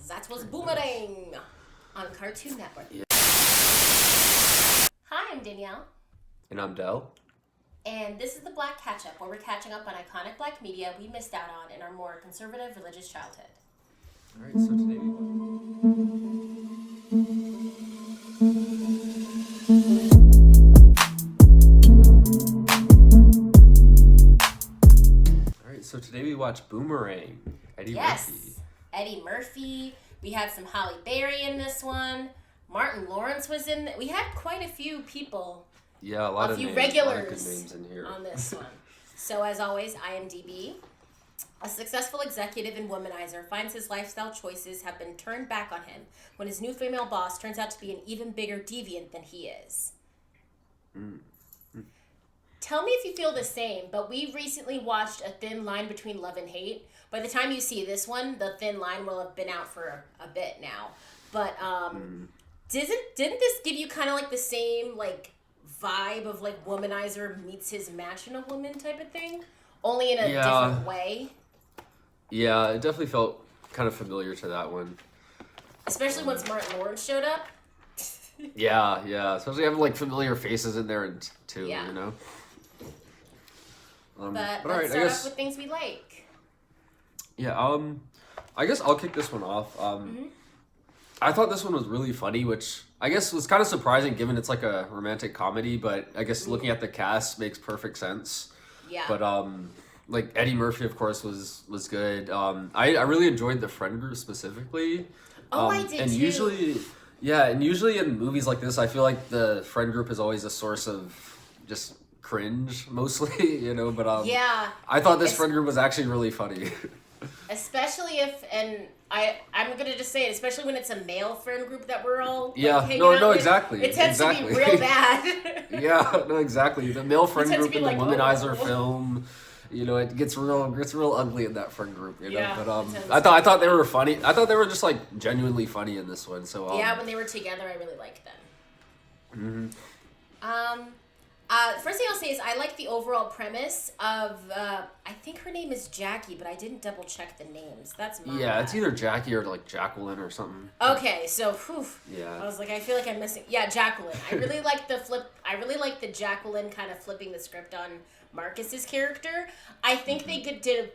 That was Boomerang on Cartoon Network. Yeah. Hi, I'm Danielle. And I'm Dell. And this is the Black Catch-Up, where we're catching up on iconic black media we missed out on in our more conservative religious childhood. All right, so today we watch Boomerang. Eddie Murphy. Eddie Murphy. We had some Halle Berry in this one. Martin Lawrence was in. We had quite a few people. Yeah, a few regulars a lot of good names in here on this one. So as always, IMDb. A successful executive and womanizer finds his lifestyle choices have been turned back on him when his new female boss turns out to be an even bigger deviant than he is. Tell me if you feel the same, but we recently watched A Thin Line Between Love and Hate. By the time you see this one, the thin line will have been out for a bit now. But didn't this give you kind of like the same like vibe of like womanizer meets his match in a woman type of thing? Only in a different way? Yeah, it definitely felt kind of familiar to that one. Especially once Martin Lawrence showed up. Yeah. Especially having like familiar faces in there too, you know? But let's start off with things we like. Yeah, I guess I'll kick this one off. I thought this one was really funny, which I guess was kind of surprising given it's like a romantic comedy, but I guess looking at the cast makes perfect sense. Yeah. But like Eddie Murphy, of course, was good. I really enjoyed the friend group specifically. I did too. Usually in movies like this, I feel like the friend group is always a source of just cringe mostly, you know, but I thought this friend group was actually really funny. Especially if, and I'm gonna just say it, especially when it's a male friend group that we're all exactly. It tends to be real bad. Exactly. The male friend group in the like, womanizer film, you know, it gets real ugly in that friend group, you know. Yeah, but I thought they were funny. I thought they were just like genuinely funny in this one. So when they were together, I really liked them. First thing I'll say is I like the overall premise of, I think her name is Jackie, but I didn't double check the names. That's my bad. It's either Jackie or like Jacqueline or something. Okay, so, Yeah. I was like, I feel like I'm missing, Jacqueline. I really like the Jacqueline kind of flipping the script on Marcus's character. I think they did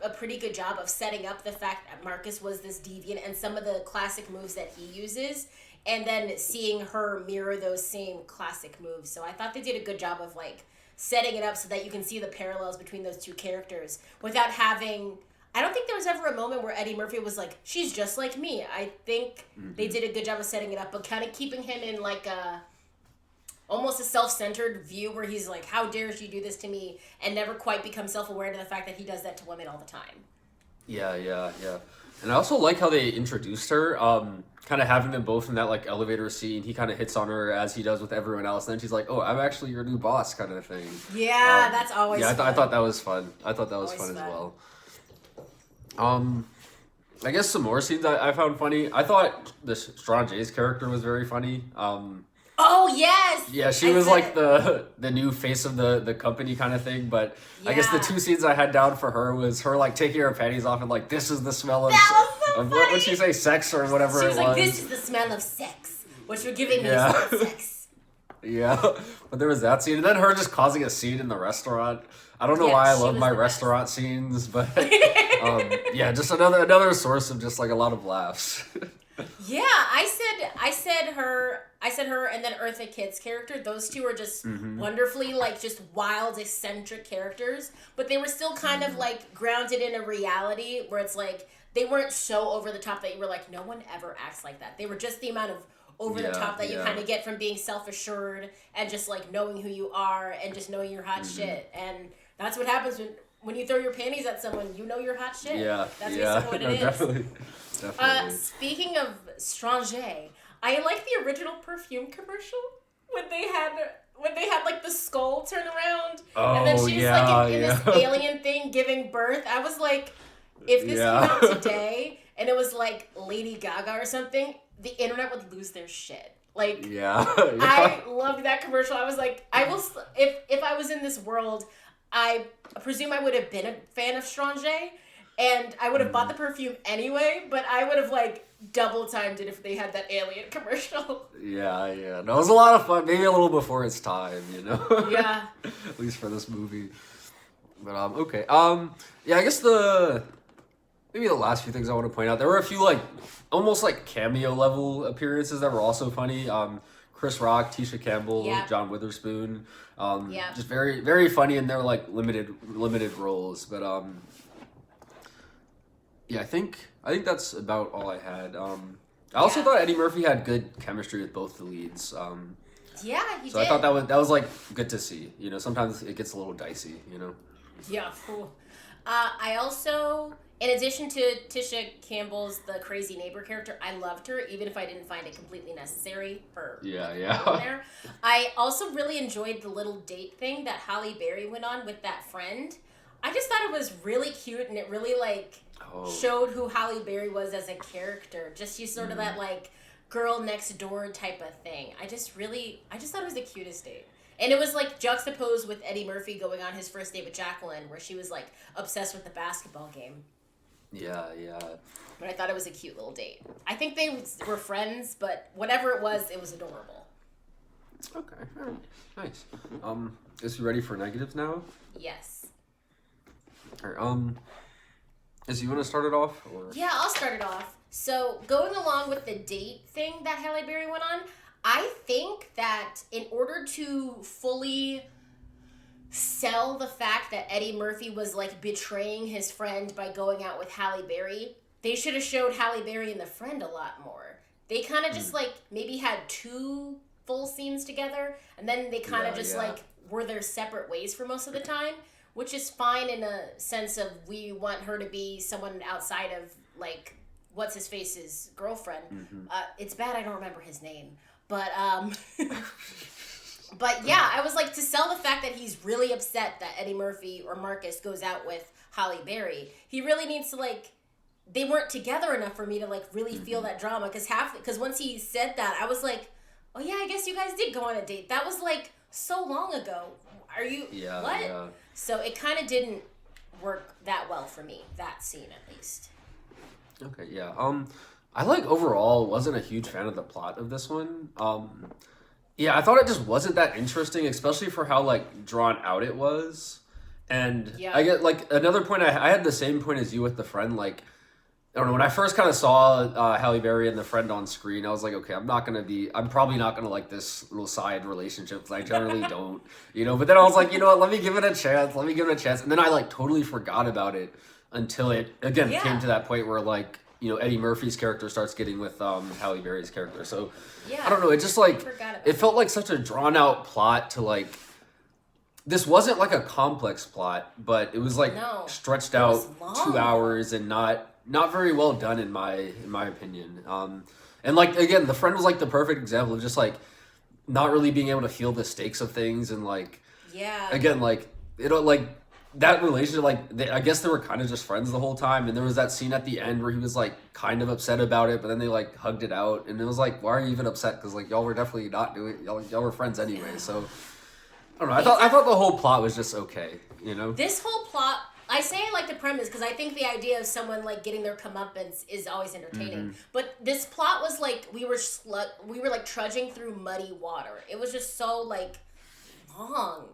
a pretty good job of setting up the fact that Marcus was this deviant and some of the classic moves that he uses, and then seeing her mirror those same classic moves. So I thought they did a good job of like setting it up so that you can see the parallels between those two characters without having... I don't think there was ever a moment where Eddie Murphy was like, she's just like me. I think they did a good job of setting it up, but kind of keeping him in like almost a self-centered view where he's like, how dare she do this to me, and never quite become self-aware to the fact that he does that to women all the time. Yeah. And I also like how they introduced her, kind of having them both in that like elevator scene. He kind of hits on her as he does with everyone else. And then she's like, "Oh, I'm actually your new boss," kind of thing. Yeah, that's always fun. I thought that was fun. I thought that was fun as well. I guess some more scenes I found funny. I thought the Strong J's character was very funny. Oh, yes! Yeah, she was like the new face of the company kind of thing, but I guess the two scenes I had down for her was her like taking her panties off and like, this is the smell of... That was so funny! What would she say? Sex or whatever it was. She was like, this is the smell of sex, which we're giving me sex. Yeah, but there was that scene, and then her just causing a scene in the restaurant. I don't know why I love my restaurant scenes, but just another source of just like a lot of laughs. Yeah, I said her, and then Eartha Kitt's character. Those two are just wonderfully like just wild, eccentric characters, but they were still kind of like grounded in a reality where it's like they weren't so over the top that you were like, no one ever acts like that. They were just the amount of over the top that you kind of get from being self-assured and just like knowing who you are and just knowing you're hot shit. And that's what happens when you throw your panties at someone, you know you're hot shit. Yeah. That's basically what it is. Definitely. Speaking of Stranger, I like the original perfume commercial when they had like the skull turn around and then she's like in this alien thing giving birth. I was like, if this came out today and it was like Lady Gaga or something, the internet would lose their shit. Like, I loved that commercial. I was like, if I was in this world, I presume I would have been a fan of Stranger, and I would have bought the perfume anyway, but I would have like double timed it if they had that alien commercial. Yeah. No, it was a lot of fun. Maybe a little before its time, you know? Yeah. At least for this movie. But, okay. Yeah, I guess maybe the last few things I want to point out, there were a few, like, almost, like, cameo level appearances that were also funny. Chris Rock, Tisha Campbell, John Witherspoon. Just very, very funny, and they're, like, limited roles. But, yeah, I think that's about all I had. I also thought Eddie Murphy had good chemistry with both the leads. He did. So I thought that was like good to see. You know, sometimes it gets a little dicey. You know. Yeah. Cool. I also, in addition to Tisha Campbell's the crazy neighbor character, I loved her even if I didn't find it completely necessary for there. I also really enjoyed the little date thing that Halle Berry went on with that friend. I just thought it was really cute, and it really showed who Halle Berry was as a character. Just she's sort of that like girl next door type of thing. I just thought it was the cutest date. And it was like juxtaposed with Eddie Murphy going on his first date with Jacqueline, where she was like obsessed with the basketball game. Yeah. But I thought it was a cute little date. I think they were friends, but whatever it was adorable. Okay, all right. Nice. Is you ready for negatives now? Yes. All right, you want to start it off? Or? Yeah, I'll start it off. So, going along with the date thing that Halle Berry went on, I think that in order to fully sell the fact that Eddie Murphy was, like, betraying his friend by going out with Halle Berry, they should have showed Halle Berry and the friend a lot more. They kind of just, like, maybe had 2 full scenes together, and then they kind of like, were their separate ways for most of the time. Which is fine in a sense of we want her to be someone outside of, like, what's-his-face's girlfriend. Mm-hmm. It's bad I don't remember his name. But, but yeah, I was like, to sell the fact that he's really upset that Eddie Murphy or Marcus goes out with Halle Berry, he really needs to, like, they weren't together enough for me to, like, really feel that drama. Because once he said that, I was like, oh, yeah, I guess you guys did go on a date. That was, like, so long ago. Are you... Yeah, what? Yeah. So it kind of didn't work that well for me, that scene at least. Okay, yeah. I overall wasn't a huge fan of the plot of this one. Yeah, I thought it just wasn't that interesting, especially for how drawn out it was. And I get another point. I had the same point as you with the friend. I don't know, when I first kind of saw Halle Berry and the friend on screen, I was like, okay, I'm probably not going to like this little side relationship, because I generally don't, but then I was like, you know what, let me give it a chance, and then I totally forgot about it until it, again, came to that point where Eddie Murphy's character starts getting with Halle Berry's character, so, I don't know, it just it felt like such a drawn out plot to this wasn't a complex plot, but it was stretched out 2 hours and not very well done in my opinion. And again, the friend was the perfect example of just not really being able to feel the stakes of things, and again, that relationship, I guess they were kind of just friends the whole time, and there was that scene at the end where he was kind of upset about it, but then they hugged it out, and it was why are you even upset? Because y'all were definitely not doing, y'all were friends anyway. So I don't know. I thought the whole plot was just okay. This whole plot. I say I like the premise because I think the idea of someone getting their comeuppance is always entertaining. Mm-hmm. But this plot was we were trudging through muddy water. It was just so long,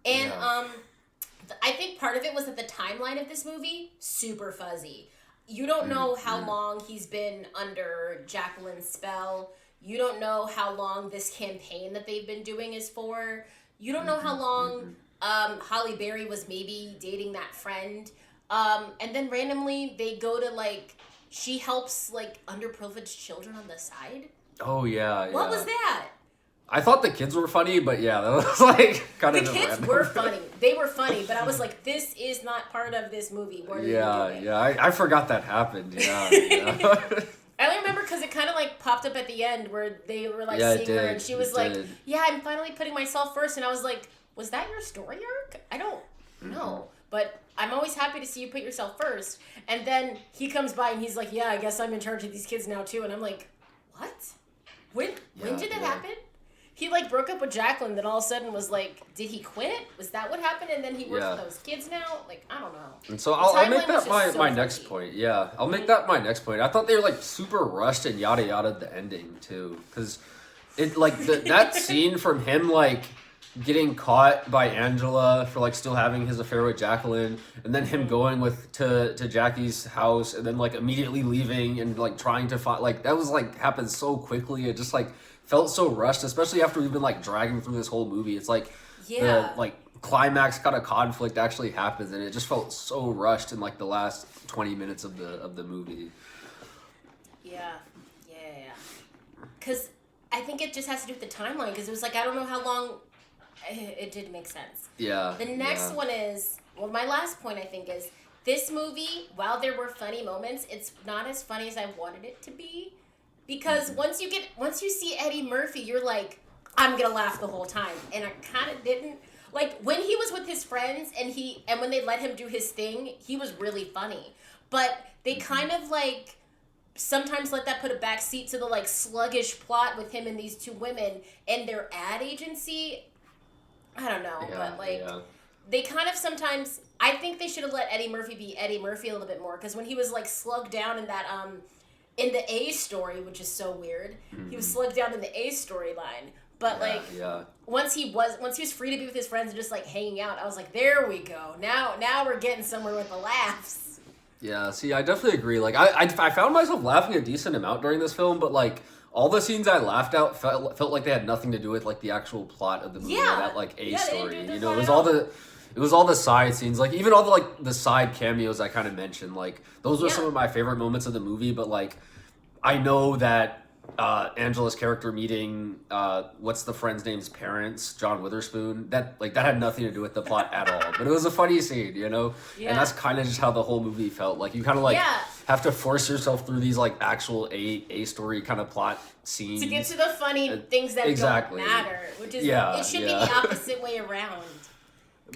and I think part of it was that the timeline of this movie super fuzzy. You don't know how long he's been under Jacqueline's spell. You don't know how long this campaign that they've been doing is for. You don't know how long. Halle Berry was maybe dating that friend. And then randomly they go to she helps underprivileged children on the side. Oh yeah. What was that? I thought the kids were funny, but yeah, that was kind of the kids random. Were funny. They were funny, but I was like, this is not part of this movie. What are you doing? Yeah. I forgot that happened. Yeah. I only remember because it kind of popped up at the end where they were seeing her, and she was yeah, I'm finally putting myself first, and I was like, was that your story arc? I don't know. But I'm always happy to see you put yourself first. And then he comes by and he's like, yeah, I guess I'm in charge of these kids now too. And I'm like, what? When did that happen? he like broke up with Jacqueline, then all of a sudden was like, did he quit? Was that what happened? And then he works with those kids now? Like, I don't know. And so I'll make that my so next point. Yeah, I'll make that my next point. I thought they were like super rushed and yada yada the ending too, because it like that scene from him like getting caught by Angela for like still having his affair with Jacqueline, and then him going to Jackie's house and then like immediately leaving and like trying to find, like that was like happened so quickly. It just like felt so rushed, especially after we've been like dragging through this whole movie. It's like the like climax kind of conflict actually happens, and it just felt so rushed in like the last 20 minutes of the movie. Yeah. Because I think it just has to do with the timeline, because it was like, I don't know how long. It did make sense. Yeah. The next one is, well, my last point I think is, this movie, while there were funny moments, it's not as funny as I wanted it to be. Because once you see Eddie Murphy, you're like, I'm gonna laugh the whole time. And I kind of didn't. Like, when he was with his friends and when they let him do his thing, he was really funny. But they kind of like sometimes let that put a back seat to the like sluggish plot with him and these two women and their ad agency. I don't know, but like they kind of sometimes, I think they should have let Eddie Murphy be Eddie Murphy a little bit more, because when he was like slugged down in that in the A story, which is so weird, he was slugged down in the A storyline, but once he was free to be with his friends and just like hanging out, I was like, there we go, now we're getting somewhere with the laughs. Yeah, see, I definitely agree. Like I found myself laughing a decent amount during this film, but like all the scenes I laughed out felt like they had nothing to do with like the actual plot of the movie or that like A story. You know, it was all the side scenes, like even all the like the side cameos I kind of mentioned. Like those were some of my favorite moments of the movie. But like I know that Angela's character meeting what's the friend's name's parents, John Witherspoon, that had nothing to do with the plot at all. But it was a funny scene, you know? Yeah. And that's kind of just how the whole movie felt. Like you kind of like have to force yourself through these like actual A story kind of plot scenes to get to the funny things that don't matter, which is it should be the opposite way around.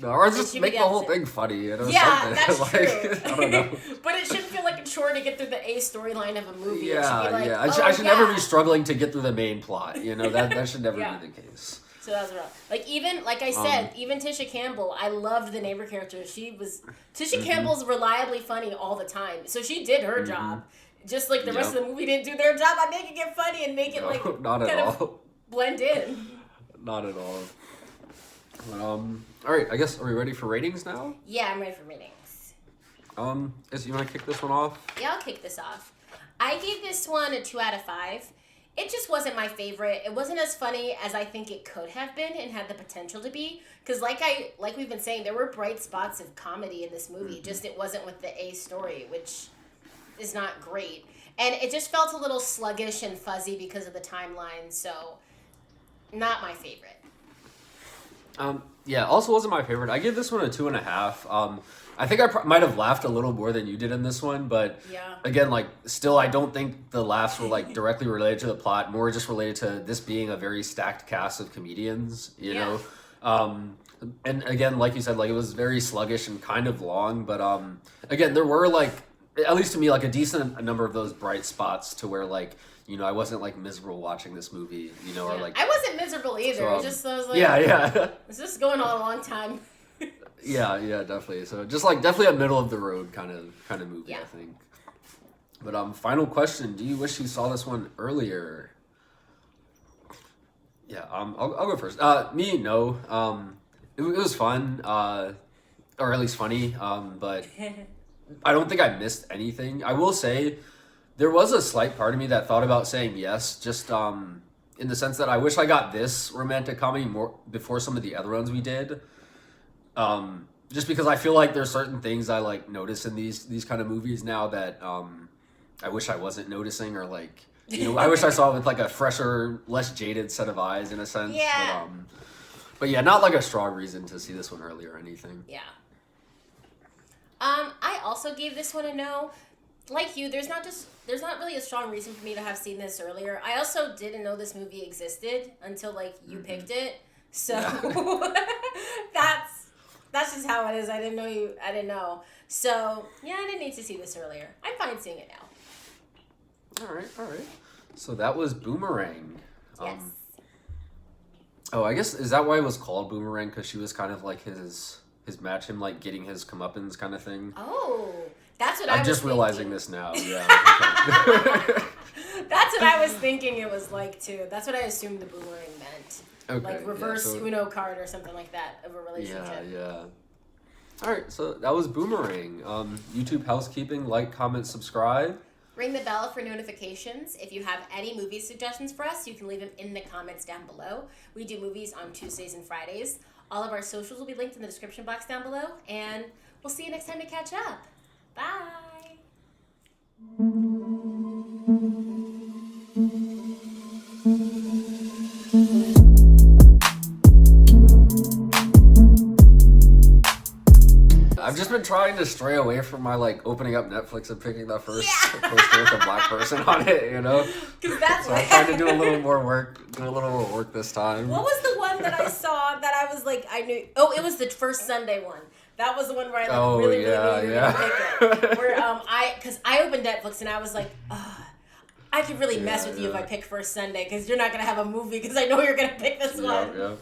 No, or just make the whole thing funny, you know? That's like, true. I don't know. But it shouldn't feel like a chore to get through the A storyline of a movie. Yeah, it should be like, I should never be struggling to get through the main plot, you know? That should never be the case. So that was rough. Like, even, like I said, even Tisha Campbell, I loved the neighbor character. Tisha Campbell's reliably funny all the time. So she did her job. Just like the rest of the movie didn't do their job on making it funny and make it, like, not at all. Blend in. Not at all. All right, I guess, are we ready for ratings now? Yeah, I'm ready for ratings. You want to kick this one off? Yeah, I'll kick this off. I gave this one a 2 out of 5. It just wasn't my favorite. It wasn't as funny as I think it could have been and had the potential to be. Because like we've been saying, there were bright spots of comedy in this movie. Just it wasn't with the A story, which is not great. And it just felt a little sluggish and fuzzy because of the timeline. So, not my favorite. Also wasn't my favorite. I gave this one a 2.5. I think I might have laughed a little more than you did in this one, but again, like, still, I don't think the laughs were like directly related to the plot, more just related to this being a very stacked cast of comedians, you know? And again, like you said, like, it was very sluggish and kind of long, but again, there were like, at least to me, like a decent number of those bright spots to where like, you know, I wasn't like miserable watching this movie, you know, or like I wasn't miserable either. So, I was like, it's just going on a long time. yeah, definitely. So just like definitely a middle of the road kind of movie, I think. But final question: do you wish you saw this one earlier? Yeah, I'll go first. Me, no. It was fun, or at least funny. But I don't think I missed anything. I will say, there was a slight part of me that thought about saying yes, just in the sense that I wish I got this romantic comedy more before some of the other ones we did. Just because I feel like there's certain things I like notice in these kind of movies now that I wish I wasn't noticing, or like, you know, I wish I saw it with like a fresher, less jaded set of eyes in a sense. Yeah. But yeah, not like a strong reason to see this one early or anything. Yeah. I also gave this one a no. Like you, there's not really a strong reason for me to have seen this earlier. I also didn't know this movie existed until like you picked it. So that's just how it is. I didn't know. So yeah, I didn't need to see this earlier. I'm fine seeing it now. All right. So that was Boomerang. Yes. Oh, I guess is that why it was called Boomerang? Because she was kind of like his match, him like getting his comeuppance kind of thing. Oh, that's what I was I'm just thinking. realizing this now. Yeah. Okay. That's what I was thinking it was like too. That's what I assumed the boomerang meant. Okay, Like reverse Uno card or something like that of a relationship. Yeah. All right, so that was Boomerang. YouTube housekeeping: like, comment, subscribe. Ring the bell for notifications. If you have any movie suggestions for us, you can leave them in the comments down below. We do movies on Tuesdays and Fridays. All of our socials will be linked in the description box down below, and we'll see you next time to catch up. Bye. I've just been trying to stray away from my like opening up Netflix and picking the first poster with a black person on it, you know? Because that's so I'm trying to do a little more work this time. What was the one that I saw that I was like, I knew? Oh, it was the first Sunday one. That was the one where I like really knew you were gonna pick it. Where because I opened Netflix and I was like, I could really mess with you if I pick first Sunday because you're not gonna have a movie because I know you're gonna pick this one. Yep.